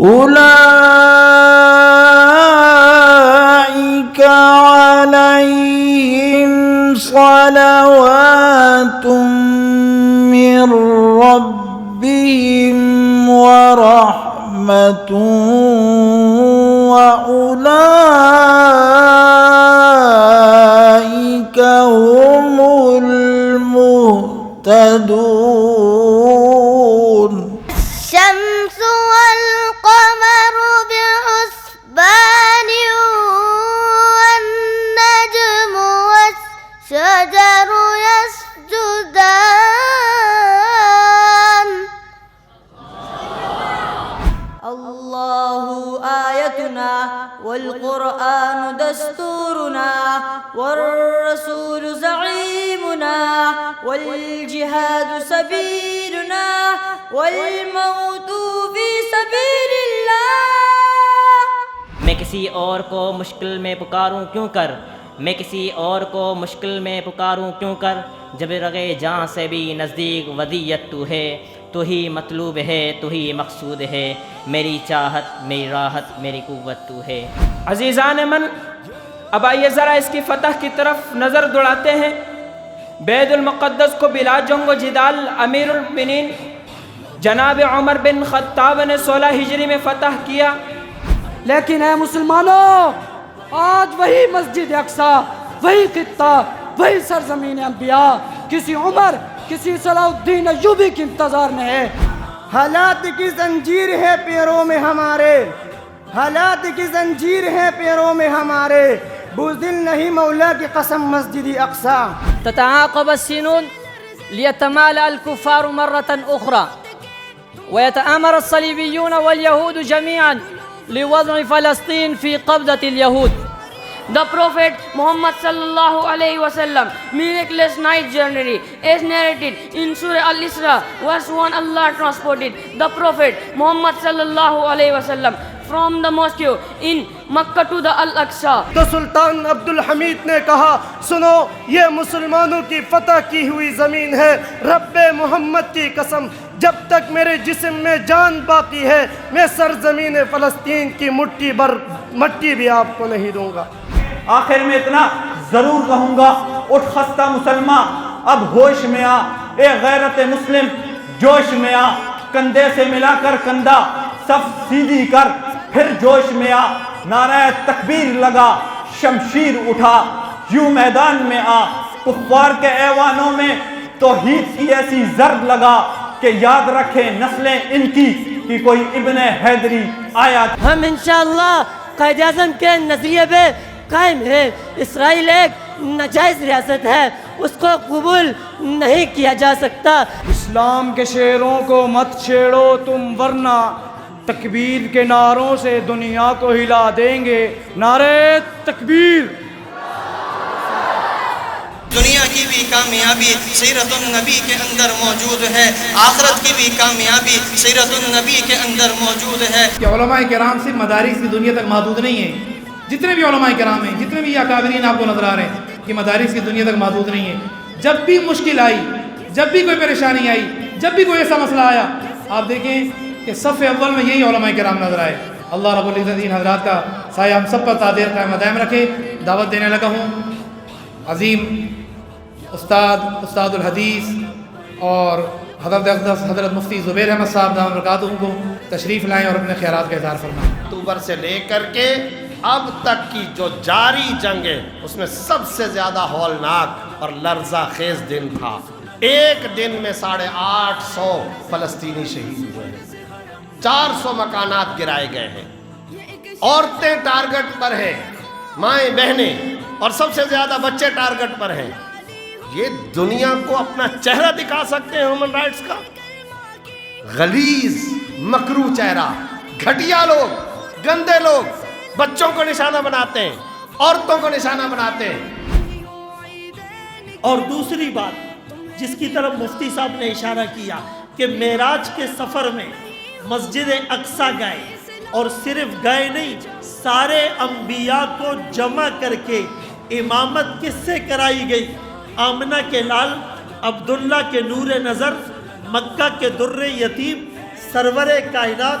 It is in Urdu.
أولئك عليهم صلوات من ربهم ورحمة وأولئك هم المهتدون. الشمس والقمر بحسبان والنجم والشجر يسجدان. الله آيتنا والقرآن دستورنا والرسول زعيمنا والجهاد سبيلنا والموت في سبيل الله. میں کسی اور کو مشکل میں پکاروں کیوں کر، میں کسی اور کو مشکل میں پکاروں کیوں کر، جب رگے جاں سے بھی نزدیک ودیت تو ہے، تو ہی مطلوب ہے، تو ہی مقصود ہے، میری چاہت، میری راحت، میری قوت تو ہے. عزیزان من، اب آئیے ذرا اس کی فتح کی طرف نظر دوڑاتے ہیں. بیت المقدس کو بلا جنگ و جدال امیر المؤمنین جناب عمر بن خطاب نے 16 ہجری میں فتح کیا. لیکن اے مسلمانوں، آج وہی مسجد اقصی، وہی خطہ، وہی سرزمین انبیاء کسی عمر، کسی صلاح الدین ایوبی کے انتظار میں ہے. حالات کی زنجیر ہے پیروں میں ہمارے، حالات کی زنجیر ہے پیروں میں ہمارے، بزدل نہیں مولا کی قسم مسجد اقصی. تتعاقب السنون ليتمالأ الكفار مرة أخرى ويتآمر الصليبيون واليهود جميعا لوضع فلسطين في قبضة اليهود. The Prophet Muhammad sallallahu alayhi wa sallam miraculous night journey as narrated in Surah Al-Isra verse 1. Allah transported the Prophet Muhammad sallallahu alayhi wa sallam from the mosque in Makkah to the Al-Aqsa. تو سلطان عبد الحمید نے کہا، سنو یہ مسلمانوں کی فتح کی ہوئی زمین ہے، رب محمد کی قسم جب تک میرے جسم میں جان باقی ہے میں سرزمین فلسطین کی مٹی بھی آپ کو نہیں دوں گا. آخر میں اتنا ضرور کہوں گا، اٹھ خستہ مسلمان اب ہوش میں آ، اے غیرت مسلم جوش میں آ، کندھے سے ملا کر کندھا صف سیدھی کر، پھر جوش میں آ، نعرہ تکبیر لگا، شمشیر اٹھا، یوں میدان میں آ، کفار کے ایوانوں میں توحید کی ایسی ضرب لگا کہ یاد رکھیں نسلیں ان کی کہ کوئی ابن حیدری آیا. ہم انشاءاللہ قائد اعظم کے نظریے پہ قائم ہے. اسرائیل ایک ناجائز ریاست ہے، اس کو قبول نہیں کیا جا سکتا. اسلام کے شعروں کو مت چھیڑو تم ورنہ تکبیر کے نعروں سے دنیا کو ہلا دیں گے. نعرے تکبیر. دنیا کی بھی کامیابی سیرت النبی کے اندر موجود ہے، آخرت کی بھی کامیابی سیرت النبی کے اندر موجود ہے. کہ علماء کرام صرف مدارس کی دنیا تک محدود نہیں ہیں. جتنے بھی علماء کرام ہیں، جتنے بھی اکابرین آپ کو نظر آ رہے ہیں، کہ مدارس کی دنیا تک محدود نہیں ہے. جب بھی مشکل آئی، جب بھی کوئی پریشانی آئی، جب بھی کوئی ایسا مسئلہ آیا، آپ دیکھیں کہ صف اول میں یہی علماء کرام نظر آئے. اللہ رب العزت ان حضرات کا سایہ ہم سب پر تعدیر قائم دائم رکھے. دعوت دینے لگا ہوں عظیم استاد الحدیث اور حضرت اقدس حضرت مفتی زبیر احمد صاحب دامت برکاتہ کو تشریف لائیں اور اپنے خیرات کا اظہار فرمائیں. اکتوبر سے لے کر کے اب تک کی جو جاری جنگ ہے اس میں سب سے زیادہ ہولناک اور لرزہ خیز دن تھا. ایک دن میں 850 فلسطینی شہید ہوئے ہیں، 400 مکانات گرائے گئے ہیں، عورتیں ٹارگٹ پر ہیں، مائیں بہنیں اور سب سے زیادہ بچے ٹارگٹ پر ہیں. یہ دنیا کو اپنا چہرہ دکھا سکتے ہیں ہیومن رائٹس کا؟ غلیظ مکروہ چہرہ، گھٹیا لوگ، گندے لوگ بچوں کو نشانہ بناتے ہیں، عورتوں کو نشانہ بناتے ہیں. اور دوسری بات جس کی طرف مفتی صاحب نے اشارہ کیا کہ معراج کے سفر میں مسجد اقصی گئے، اور صرف گئے نہیں، سارے انبیاء کو جمع کر کے امامت کس سے کرائی گئی؟ آمنہ کے لال، عبداللہ کے نور نظر، مکہ کے در یتیم، سرور کائنات